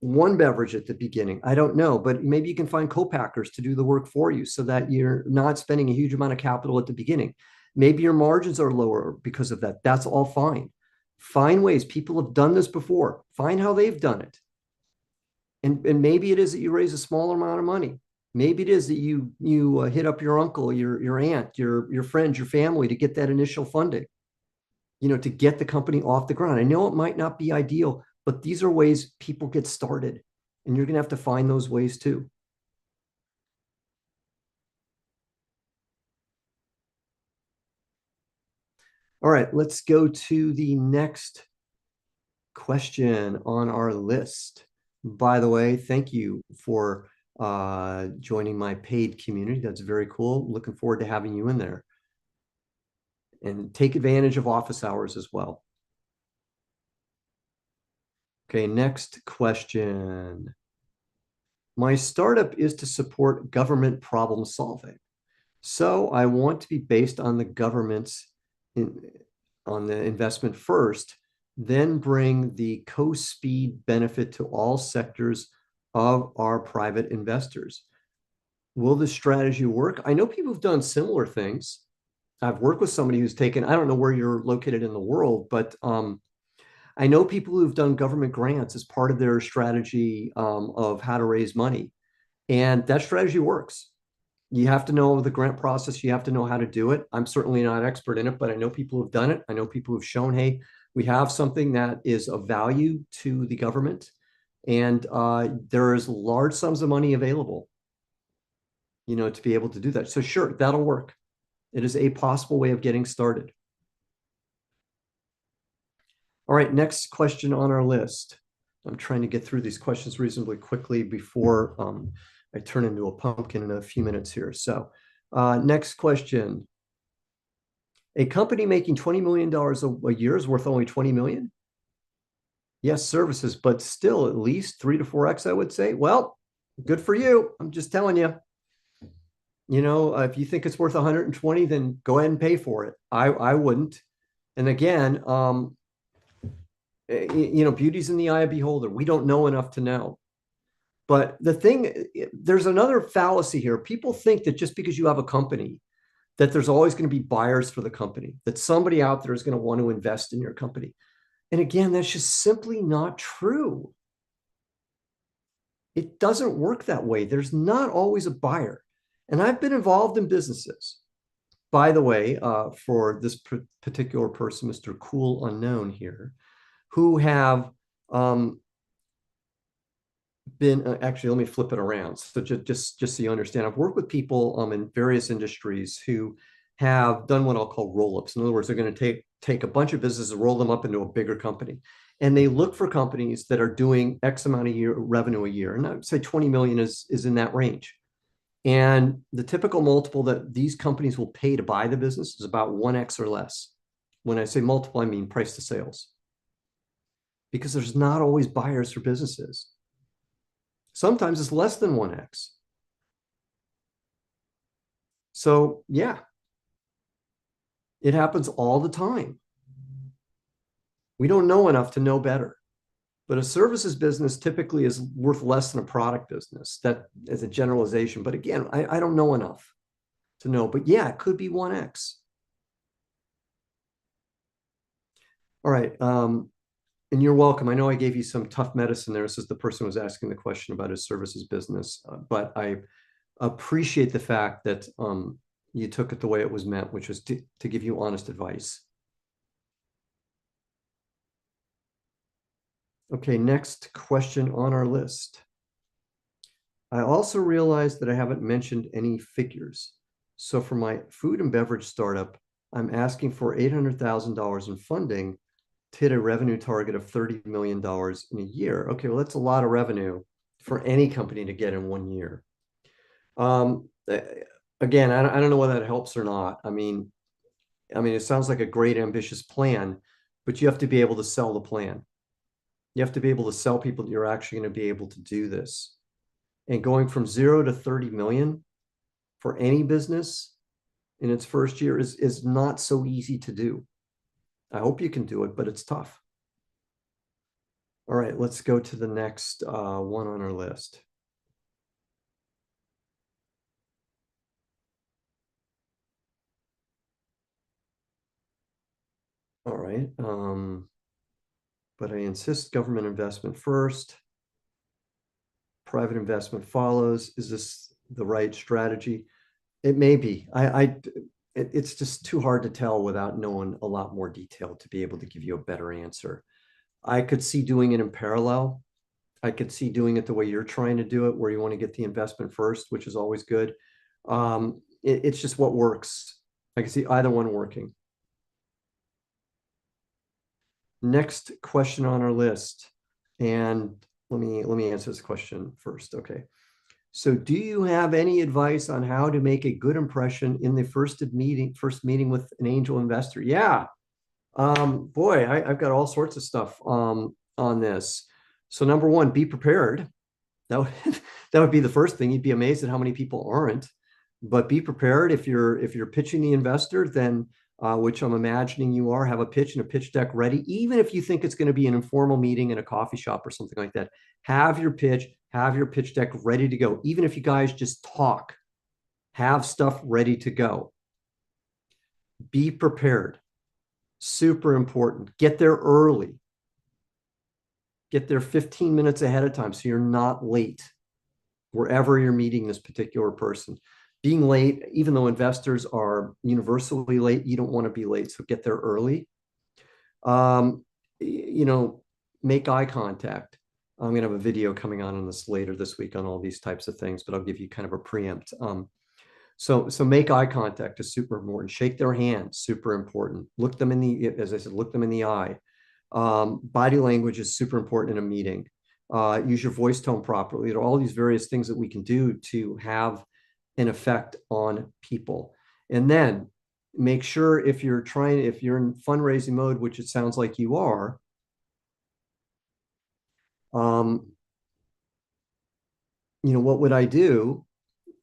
one beverage at the beginning. I don't know, but maybe you can find co-packers to do the work for you so that you're not spending a huge amount of capital at the beginning. Maybe your margins are lower because of that. That's all fine. Find ways. People have done this before. Find how they've done it. And maybe it is that you raise a smaller amount of money. Maybe it is that you hit up your uncle, your aunt, your friends, your family to get that initial funding, to get the company off the ground. I know it might not be ideal, but these are ways people get started, and you're going to have to find those ways too. All right, let's go to the next question on our list. By the way, thank you for joining my paid community. That's very cool. Looking forward to having you in there. And take advantage of office hours as well. Okay, next question. My startup is to support government problem solving. So I want to be based on the government's on the investment first, then bring the co-speed benefit to all sectors of our private investors. Will this strategy work? I know people have done similar things. I've worked with somebody who's taken, I don't know where you're located in the world, but I know people who've done government grants as part of their strategy of how to raise money. And that strategy works. You have to know the grant process. You have to know how to do it. I'm certainly not an expert in it, but I know people who've done it. I know people who've shown, hey, we have something that is of value to the government. And there is large sums of money available, to be able to do that. So sure, that'll work. It is a possible way of getting started. All right, next question on our list. I'm trying to get through these questions reasonably quickly before I turn into a pumpkin in a few minutes here. So next question. A company making $20 million a year is worth only 20 million? Yes, services, but still at least 3 to 4x, I would say. Well, good for you. I'm just telling you. If you think it's worth 120, then go ahead and pay for it. I wouldn't. And again, beauty's in the eye of the beholder. We don't know enough to know. But there's another fallacy here. People think that just because you have a company, that there's always going to be buyers for the company, that somebody out there is going to want to invest in your company. And again, that's just simply not true. It doesn't work that way. There's not always a buyer. And I've been involved in businesses. By the way, for this particular person, Mr. Cool Unknown here, who have been actually, let me flip it around. So just so you understand, I've worked with people in various industries who have done what I'll call roll-ups. In other words, they're going to take a bunch of businesses, roll them up into a bigger company. And they look for companies that are doing X amount of revenue a year. And I'd say 20 million is in that range. And the typical multiple that these companies will pay to buy the business is about 1x or less. When I say multiple, I mean price to sales. Because there's not always buyers for businesses. Sometimes it's less than 1x. So yeah, it happens all the time. We don't know enough to know better. But a services business typically is worth less than a product business. That is a generalization. But again, I don't know enough to know. But yeah, it could be 1x. All right. And you're welcome. I know I gave you some tough medicine there. This is the person who was asking the question about his services business. But I appreciate the fact that you took it the way it was meant, which was to give you honest advice. Okay, next question on our list. I also realized that I haven't mentioned any figures. So for my food and beverage startup, I'm asking for $800,000 in funding to hit a revenue target of $30 million in a year. Okay, well, that's a lot of revenue for any company to get in 1 year. Again, I don't know whether that helps or not. I mean, it sounds like a great ambitious plan, but you have to be able to sell the plan. You have to be able to sell people that you're actually going to be able to do this. And going from 0 to 30 million for any business in its first year is not so easy to do. I hope you can do it, but it's tough. All right, let's go to the next one on our list. All right. But I insist government investment first. Private investment follows. Is this the right strategy? It may be. It's just too hard to tell without knowing a lot more detail to be able to give you a better answer. I could see doing it in parallel. I could see doing it the way you're trying to do it, where you want to get the investment first, which is always good. It's just what works. I can see either one working. Next question on our list, and let me answer this question first. Okay. So do you have any advice on how to make a good impression in the first meeting with an angel investor? Yeah. Boy, I've got all sorts of stuff on this. So number one, be prepared. That would, that would be the first thing. You'd be amazed at how many people aren't. But be prepared if you're pitching the investor, then which I'm imagining you are, have a pitch and a pitch deck ready. Even if you think it's going to be an informal meeting in a coffee shop or something like that, have your pitch deck ready to go. Even if you guys just talk, have stuff ready to go. Be prepared. Super important. Get there early. Get there 15 minutes ahead of time so you're not late wherever you're meeting this particular person. Being late, even though investors are universally late, you don't want to be late. So get there early. You know, make eye contact. I'm going to have a video coming on this later this week on all these types of things, but I'll give you kind of a preempt. So make eye contact is super important. Shake their hand, super important. Look them in the, as I said, look them in the eye. Body language is super important in a meeting. Use your voice tone properly. There are all these various things that we can do to have an effect on people. And then make sure if you're in fundraising mode, which it sounds like you are, you know, what would I do?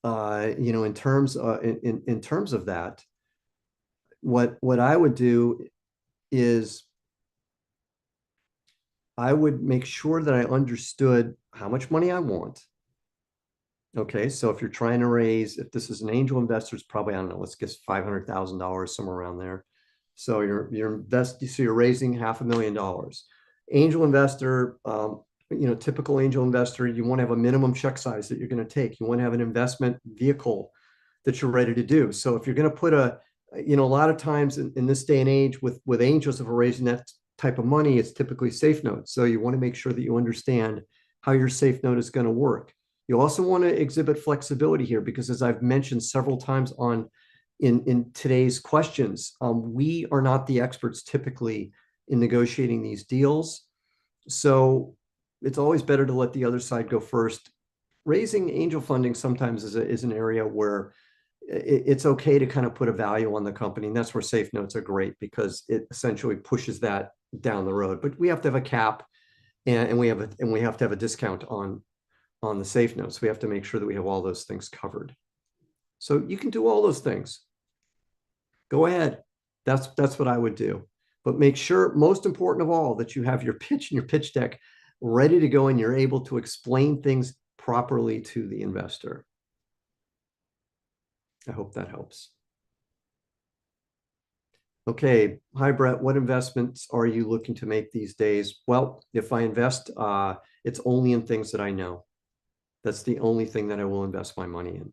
You know, in terms of that, what I would do is I would make sure that I understood how much money I want. Okay, so if you're trying to raise, if this is an angel investor, it's probably, I don't know, let's guess $500,000, somewhere around there. So you're raising $500,000. Angel investor, you know, typical angel investor, you want to have a minimum check size that you're going to take. You want to have an investment vehicle that you're ready to do. So if you're going to put you know, a lot of times in this day and age with angels, if we're raising that type of money, it's typically safe notes. So you want to make sure that you understand how your safe note is going to work. You also want to exhibit flexibility here because, as I've mentioned several times in today's questions, we are not the experts typically in negotiating these deals. So it's always better to let the other side go first. Raising angel funding sometimes is an area where it's okay to kind of put a value on the company, and that's where safe notes are great because it essentially pushes that down the road. But we have to have a cap, and we have to have a discount on the safe notes. We have to make sure that we have all those things covered. So you can do all those things. Go ahead. That's what I would do. But make sure, most important of all, that you have your pitch and your pitch deck ready to go and you're able to explain things properly to the investor. I hope that helps. Okay. Hi, Brett. What investments are you looking to make these days? Well, if I invest, it's only in things that I know. That's the only thing that I will invest my money in.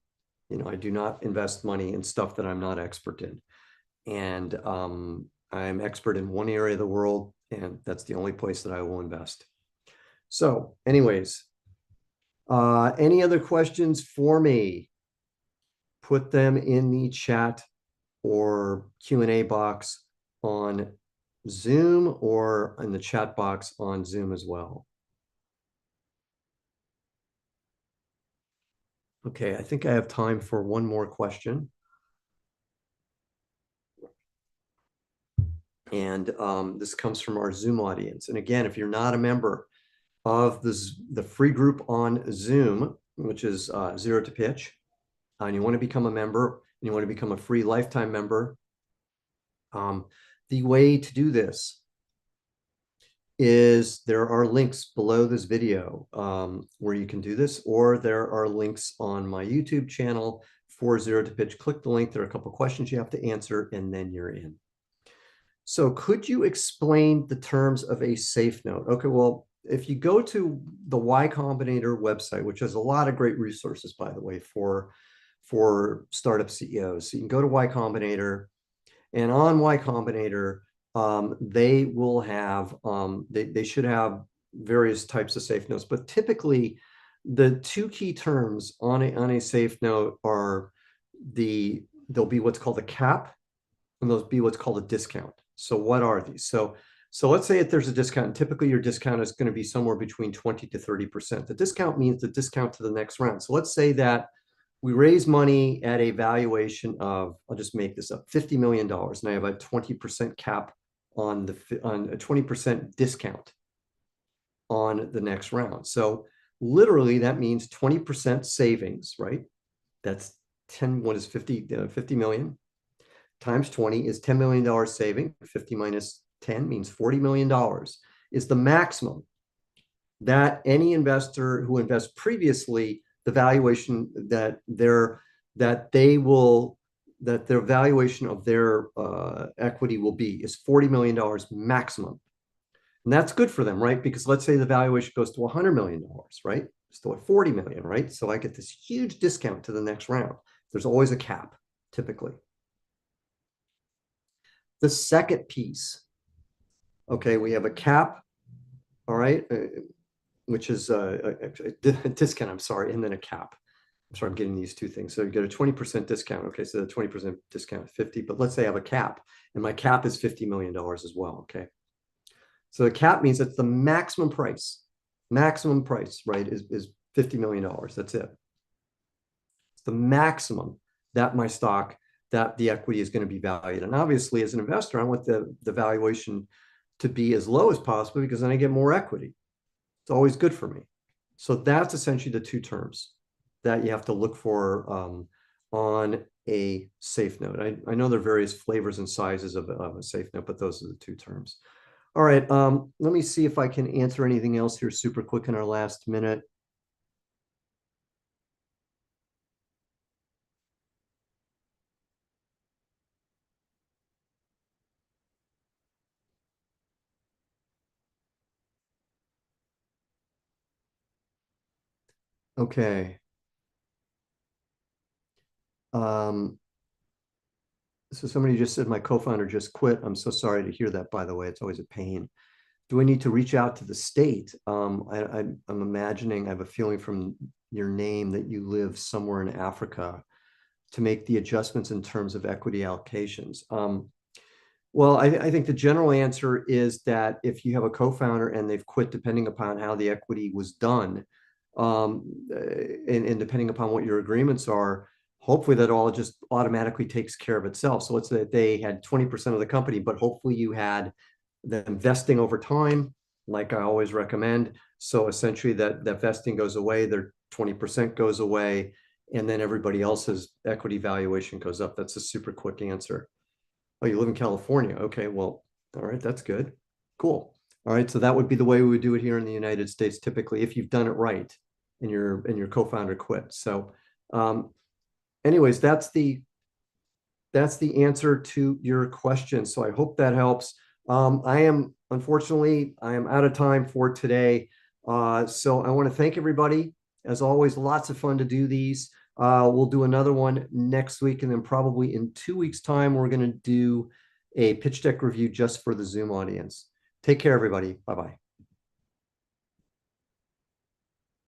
You know, I do not invest money in stuff that I'm not expert in. And I'm expert in one area of the world, and that's the only place that I will invest. So anyways, any other questions for me? Put them in the chat or Q&A box on Zoom or in the chat box on Zoom as well. Okay, I think I have time for one more question. And this comes from our Zoom audience. And again, if you're not a member of the free group on Zoom, which is Zero to Pitch, and you want to become a member, and you want to become a free lifetime member, the way to do this is there are links below this video where you can do this, or there are links on my YouTube channel for Zero to Pitch. Click the link. There are a couple of questions you have to answer, and then you're in. So could you explain the terms of a safe note? Okay, well, if you go to the Y Combinator website, which has a lot of great resources, by the way, for startup CEOs. So you can go to Y Combinator, and on Y Combinator, they will have, they should have various types of safe notes, but typically the two key terms on a safe note are there'll be what's called a cap, and there'll be what's called a discount. So what are these? So let's say if there's a discount, and typically your discount is going to be somewhere between 20 to 30%. The discount means the discount to the next round. So let's say that we raise money at a valuation of, I'll just make this up, $50 million, and I have a 20% cap on a 20% discount on the next round. So literally that means 20% savings, right? That's 10, what is 50 million times 20 is $10 million saving. 50 minus 10 means $40 million is the maximum that any investor who invests previously, the valuation that their valuation of their equity will be is $40 million maximum. And that's good for them, right? Because let's say the valuation goes to $100 million, right? Still at 40 million, right? So I get this huge discount to the next round. There's always a cap, typically. The second piece, okay, we have a cap, all right, which is a discount, I'm sorry, and then a cap. I'm sorry, I'm getting these two things. So you get a 20% discount. Okay, so the 20% discount is 50, but let's say I have a cap, and my cap is $50 million as well, okay? So the cap means that's the maximum price, right, is $50 million. That's it. It's the maximum that my stock, that the equity is going to be valued. And obviously, as an investor, I want the valuation to be as low as possible because then I get more equity. It's always good for me. So that's essentially the two terms that you have to look for on a safe note. I know there are various flavors and sizes of a safe note, but those are the two terms. All right, let me see if I can answer anything else here super quick in our last minute. Okay. So somebody just said my co-founder just quit. I'm so sorry to hear that, by the way. It's always a pain. Do I need to reach out to the state? I'm imagining, I have a feeling from your name that you live somewhere in Africa to make the adjustments in terms of equity allocations. Well, I think the general answer is that if you have a co-founder and they've quit, depending upon how the equity was done, and depending upon what your agreements are, hopefully that all just automatically takes care of itself. So let's say that they had 20% of the company, but hopefully you had them vesting over time, like I always recommend. So essentially that vesting goes away, their 20% goes away, and then everybody else's equity valuation goes up. That's a super quick answer. Oh, you live in California. Okay, well, all right, that's good. Cool. All right, so that would be the way we would do it here in the United States, typically, if you've done it right and your co-founder quit. So anyways, that's the answer to your question. So I hope that helps. Unfortunately, I am out of time for today. So I want to thank everybody. As always, lots of fun to do these. We'll do another one next week, and then probably in 2 weeks' time, we're going to do a pitch deck review just for the Zoom audience. Take care, everybody. Bye-bye.